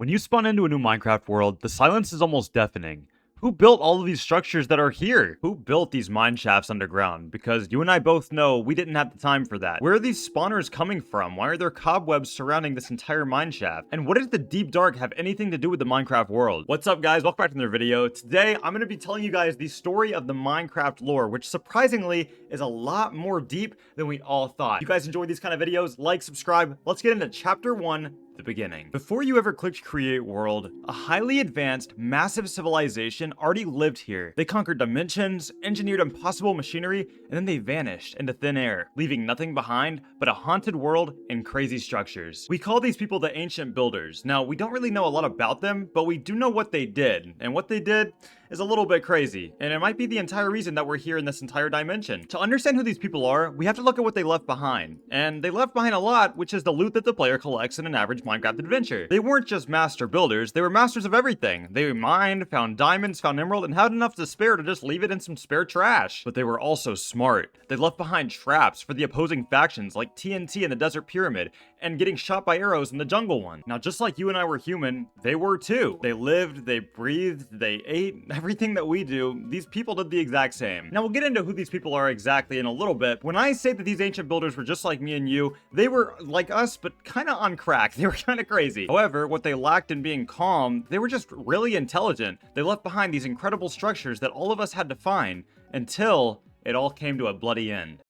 When you spawn into a new Minecraft world, the silence is almost deafening. Who built all of these structures that are here? Who built these mine shafts underground? Because you and I both know we didn't have the time for that. Where are these spawners coming from? Why are there cobwebs surrounding this entire mine shaft? And what does the deep dark have anything to do with the Minecraft world? What's up, guys? Welcome back to another video. Today, I'm going to be telling you guys the story of the Minecraft lore, which surprisingly is a lot more deep than we all thought. If you guys enjoy these kind of videos, like, subscribe. Let's get into chapter 1, the beginning. Before you ever clicked create world, a highly advanced, massive civilization already lived here. They conquered dimensions, engineered impossible machinery, and then they vanished into thin air, leaving nothing behind but a haunted world and crazy structures. We call these people the Ancient Builders. Now, we don't really know a lot about them, but we do know what they did, and what they did is a little bit crazy, and it might be the entire reason that we're here in this entire dimension. To understand who these people are, we have to look at what they left behind, and they left behind a lot, which is the loot that the player collects in an average Minecraft adventure. They weren't just master builders, they were masters of everything. They mined, found diamonds, found emerald, and had enough to spare to just leave it in some spare trash. But they were also smart. They left behind traps for the opposing factions like TNT in the Desert Pyramid, and getting shot by arrows in the Jungle One. Now, just like you and I were human, they were too. They lived, they breathed, they ate, everything that we do, these people did the exact same. Now, we'll get into who these people are exactly in a little bit. When I say that these ancient builders were just like me and you, they were like us, but kind of on crack. They were kind of crazy. However, what they lacked in being calm, they were just really intelligent. They left behind these incredible structures that all of us had to find until it all came to a bloody end.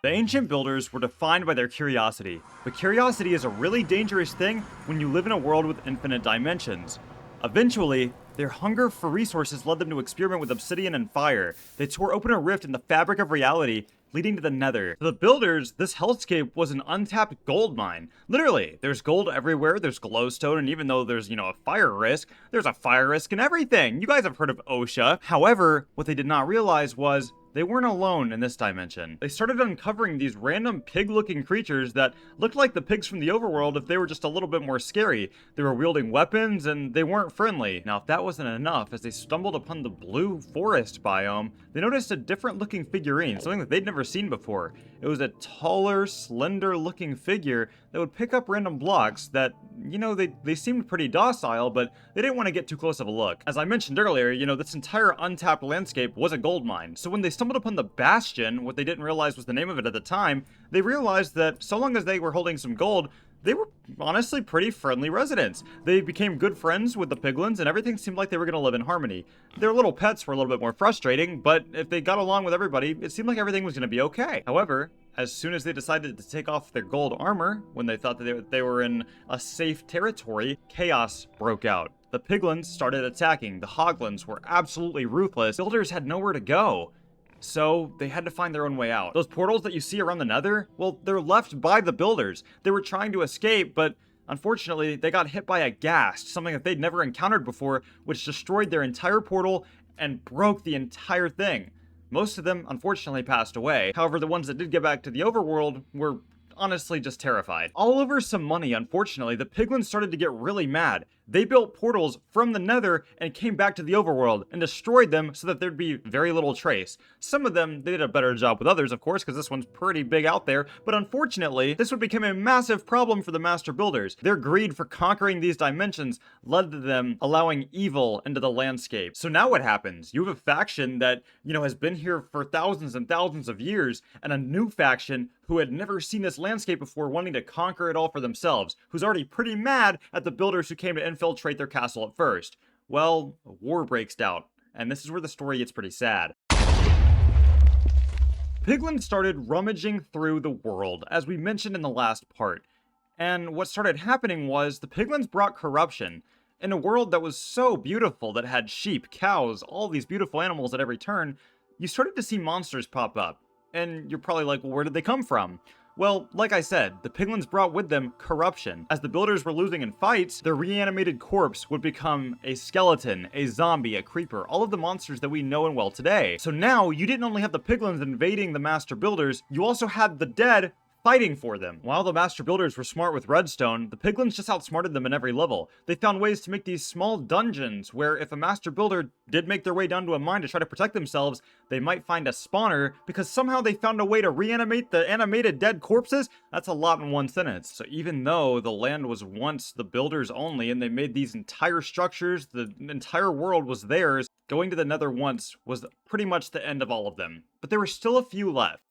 The Ancient Builders were defined by their curiosity, but curiosity is a really dangerous thing when you live in a world with infinite dimensions. Eventually, their hunger for resources led them to experiment with obsidian and fire. They tore open a rift in the fabric of reality, leading to the Nether. To the builders, this hellscape was an untapped gold mine. Literally, there's gold everywhere, there's glowstone, and even though there's, a fire risk, there's a fire risk in everything. You guys have heard of OSHA. However, what they did not realize was they weren't alone in this dimension. They started uncovering these random pig-looking creatures that looked like the pigs from the overworld if they were just a little bit more scary. They were wielding weapons and they weren't friendly. Now, if that wasn't enough, as they stumbled upon the blue forest biome, they noticed a different looking figurine, something that they'd never seen before. It was a taller, slender looking figure that would pick up random blocks that, they seemed pretty docile, but they didn't want to get too close of a look. As I mentioned earlier, this entire untapped landscape was a gold mine. So when they stumbled upon the Bastion, what they didn't realize was the name of it at the time, they realized that so long as they were holding some gold, they were honestly pretty friendly residents. They became good friends with the piglins, and everything seemed like they were going to live in harmony. Their little pets were a little bit more frustrating, but if they got along with everybody, it seemed like everything was going to be okay. However, as soon as they decided to take off their gold armor, when they thought that they were in a safe territory, chaos broke out. The piglins started attacking. The hoglins were absolutely ruthless. Builders had nowhere to go, so they had to find their own way out. Those portals that you see around the Nether, well, they're left by the builders. They were trying to escape, but unfortunately, they got hit by a ghast, something that they'd never encountered before, which destroyed their entire portal and broke the entire thing. Most of them, unfortunately, passed away. However, the ones that did get back to the overworld were honestly just terrified. All over some money, unfortunately, the piglins started to get really mad. They built portals from the Nether and came back to the overworld and destroyed them so that there'd be very little trace. Some of them, they did a better job with others, of course, because this one's pretty big out there, but unfortunately, this would become a massive problem for the Master Builders. Their greed for conquering these dimensions led to them allowing evil into the landscape. So now what happens? You have a faction that, has been here for thousands and thousands of years, and a new faction who had never seen this landscape before wanting to conquer it all for themselves, who's already pretty mad at the builders who came to infiltrate their castle at first. Well, war breaks out, and this is where the story gets pretty sad. Piglins started rummaging through the world, as we mentioned in the last part. And what started happening was the piglins brought corruption. In a world that was so beautiful, that had sheep, cows, all these beautiful animals at every turn, you started to see monsters pop up. And you're probably like, well, where did they come from? Well, like I said, the piglins brought with them corruption. As the builders were losing in fights, their reanimated corpse would become a skeleton, a zombie, a creeper, all of the monsters that we know and well today. So now, you didn't only have the piglins invading the master builders, you also had the dead fighting for them. While the Master Builders were smart with redstone, the Piglins just outsmarted them in every level. They found ways to make these small dungeons where if a Master Builder did make their way down to a mine to try to protect themselves, they might find a spawner because somehow they found a way to reanimate the animated dead corpses. That's a lot in one sentence. So even though the land was once the Builders only and they made these entire structures, the entire world was theirs, going to the Nether once was pretty much the end of all of them. But there were still a few left.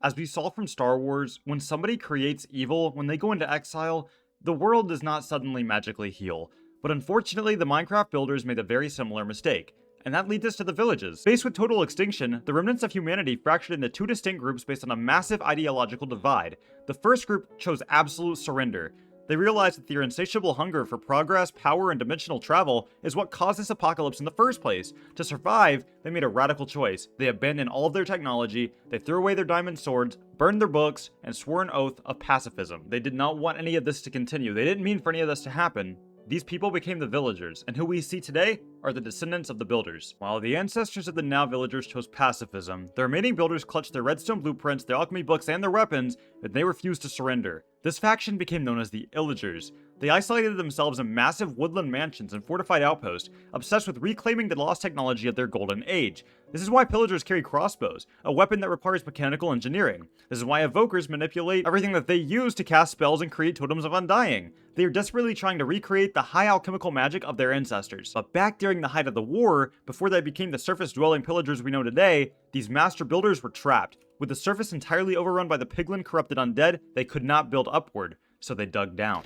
As we saw from Star Wars, when somebody creates evil, when they go into exile, the world does not suddenly magically heal. But unfortunately, the Minecraft builders made a very similar mistake. And that leads us to the villages. Faced with total extinction, the remnants of humanity fractured into two distinct groups based on a massive ideological divide. The first group chose absolute surrender. They realized that their insatiable hunger for progress, power, and dimensional travel is what caused this apocalypse in the first place. To survive, they made a radical choice. They abandoned all of their technology, they threw away their diamond swords, burned their books, and swore an oath of pacifism. They did not want any of this to continue. They didn't mean for any of this to happen. These people became the villagers, and who we see today are the descendants of the builders. While the ancestors of the now villagers chose pacifism, the remaining builders clutched their redstone blueprints, their alchemy books, and their weapons, and they refused to surrender. This faction became known as the Illagers. They isolated themselves in massive woodland mansions and fortified outposts, obsessed with reclaiming the lost technology of their golden age. This is why pillagers carry crossbows, a weapon that requires mechanical engineering. This is why evokers manipulate everything that they use to cast spells and create totems of undying. They are desperately trying to recreate the high alchemical magic of their ancestors. But back during the height of the war, before they became the surface-dwelling pillagers we know today, these master builders were trapped. With the surface entirely overrun by the piglin corrupted undead, they could not build upward, so they dug down.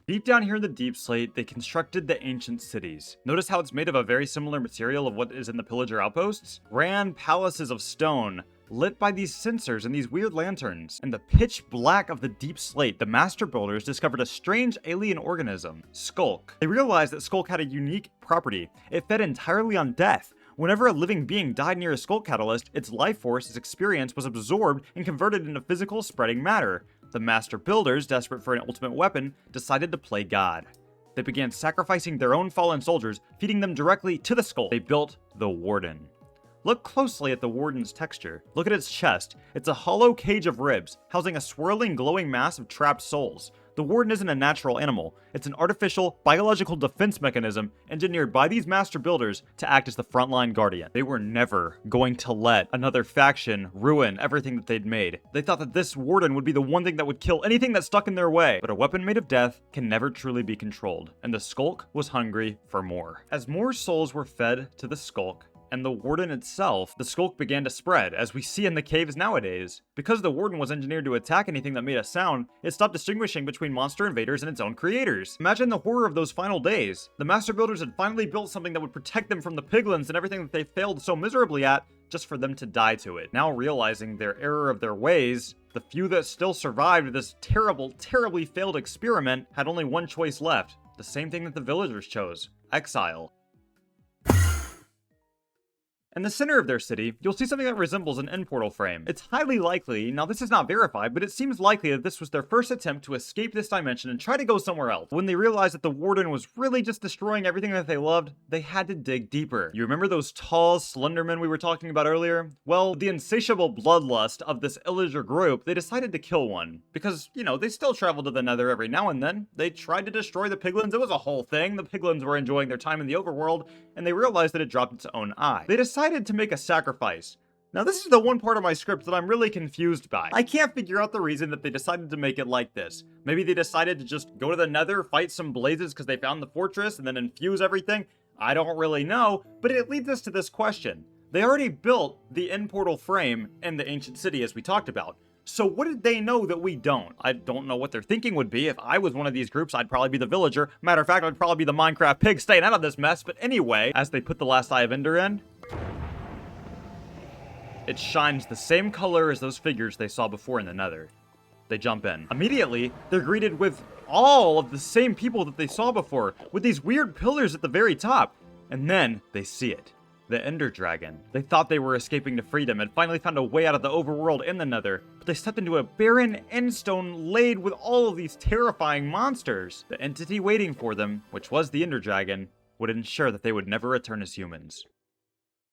Deep down here in the Deep Slate, they constructed the ancient cities. Notice how it's made of a very similar material of what is in the pillager outposts? Grand palaces of stone, lit by these sensors and these weird lanterns. In the pitch black of the Deep Slate, the Master Builders discovered a strange alien organism, Skulk. They realized that Skulk had a unique property. It fed entirely on death. Whenever a living being died near a Skulk catalyst, its life force, its experience, was absorbed and converted into physical spreading matter. The Master Builders, desperate for an ultimate weapon, decided to play God. They began sacrificing their own fallen soldiers, feeding them directly to the Skulk. They built the Warden. Look closely at the Warden's texture. Look at its chest. It's a hollow cage of ribs, housing a swirling, glowing mass of trapped souls. The Warden isn't a natural animal. It's an artificial, biological defense mechanism engineered by these Master Builders to act as the frontline guardian. They were never going to let another faction ruin everything that they'd made. They thought that this Warden would be the one thing that would kill anything that stuck in their way. But a weapon made of death can never truly be controlled, and the Skulk was hungry for more. As more souls were fed to the Skulk, and the Warden itself, the Skulk began to spread, as we see in the caves nowadays. Because the Warden was engineered to attack anything that made a sound, it stopped distinguishing between monster invaders and its own creators. Imagine the horror of those final days. The Master Builders had finally built something that would protect them from the piglins and everything that they failed so miserably at, just for them to die to it. Now realizing their error of their ways, the few that still survived this terribly failed experiment had only one choice left. The same thing that the villagers chose: exile. In the center of their city, you'll see something that resembles an end portal frame. It's highly likely, now this is not verified, but it seems likely that this was their first attempt to escape this dimension and try to go somewhere else. When they realized that the Warden was really just destroying everything that they loved, they had to dig deeper. You remember those tall Slendermen we were talking about earlier? Well, the insatiable bloodlust of this Illager group, they decided to kill one. Because, you know, they still traveled to the Nether every now and then. They tried to destroy the piglins, it was a whole thing. The piglins were enjoying their time in the overworld, and they realized that it dropped its own eye. They decided to make a sacrifice. Now this is the one part of my script that I'm really confused by. I can't figure out the reason that they decided to make it like this. Maybe they decided to just go to the Nether, fight some blazes because they found the fortress, and then infuse everything. I don't really know, but it leads us to this question. They already built the end portal frame in the ancient city as we talked about. So what did they know that we don't? I don't know what their thinking would be. If I was one of these groups, I'd probably be the villager. Matter of fact, I'd probably be the Minecraft pig staying out of this mess. But anyway, as they put the last Eye of Ender in, it shines the same color as those figures they saw before in the Nether. They jump in. Immediately, they're greeted with all of the same people that they saw before, with these weird pillars at the very top. And then they see it. The Ender Dragon. They thought they were escaping to freedom and finally found a way out of the overworld in the Nether, but they stepped into a barren endstone laid with all of these terrifying monsters. The entity waiting for them, which was the Ender Dragon, would ensure that they would never return as humans.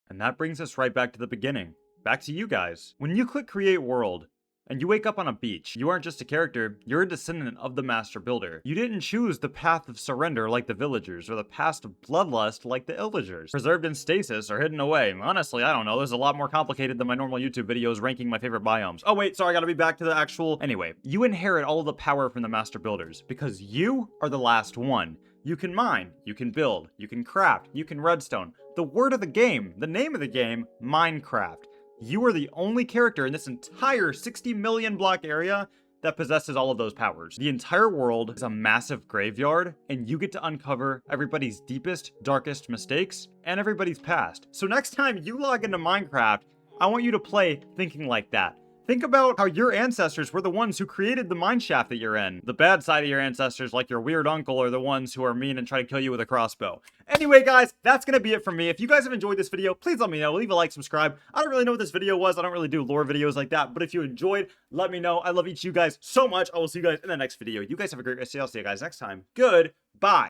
And that brings us right back to the beginning. back to you guys. When you click create world, and you wake up on a beach, you aren't just a character, you're a descendant of the Master Builder. You didn't choose the path of surrender like the villagers, or the path of bloodlust like the illagers. Preserved in stasis or hidden away. Honestly, I don't know, this is a lot more complicated than my normal YouTube videos ranking my favorite biomes. Oh wait, sorry, I gotta be back to the actual... Anyway, you inherit all of the power from the Master Builders, because you are the last one. You can mine, you can build, you can craft, you can redstone. The word of the game, the name of the game, Minecraft. You are the only character in this entire 60 million block area that possesses all of those powers. The entire world is a massive graveyard, and you get to uncover everybody's deepest, darkest mistakes and everybody's past. So next time you log into Minecraft, I want you to play thinking like that. Think about how your ancestors were the ones who created the mineshaft that you're in. The bad side of your ancestors, like your weird uncle, are the ones who are mean and try to kill you with a crossbow. Anyway, guys, that's gonna be it from me. If you guys have enjoyed this video, please let me know. Leave a like, subscribe. I don't really know what this video was. I don't really do lore videos like that. But if you enjoyed, let me know. I love each of you guys so much. I will see you guys in the next video. You guys have a great rest of the day. I'll see you guys next time. Goodbye.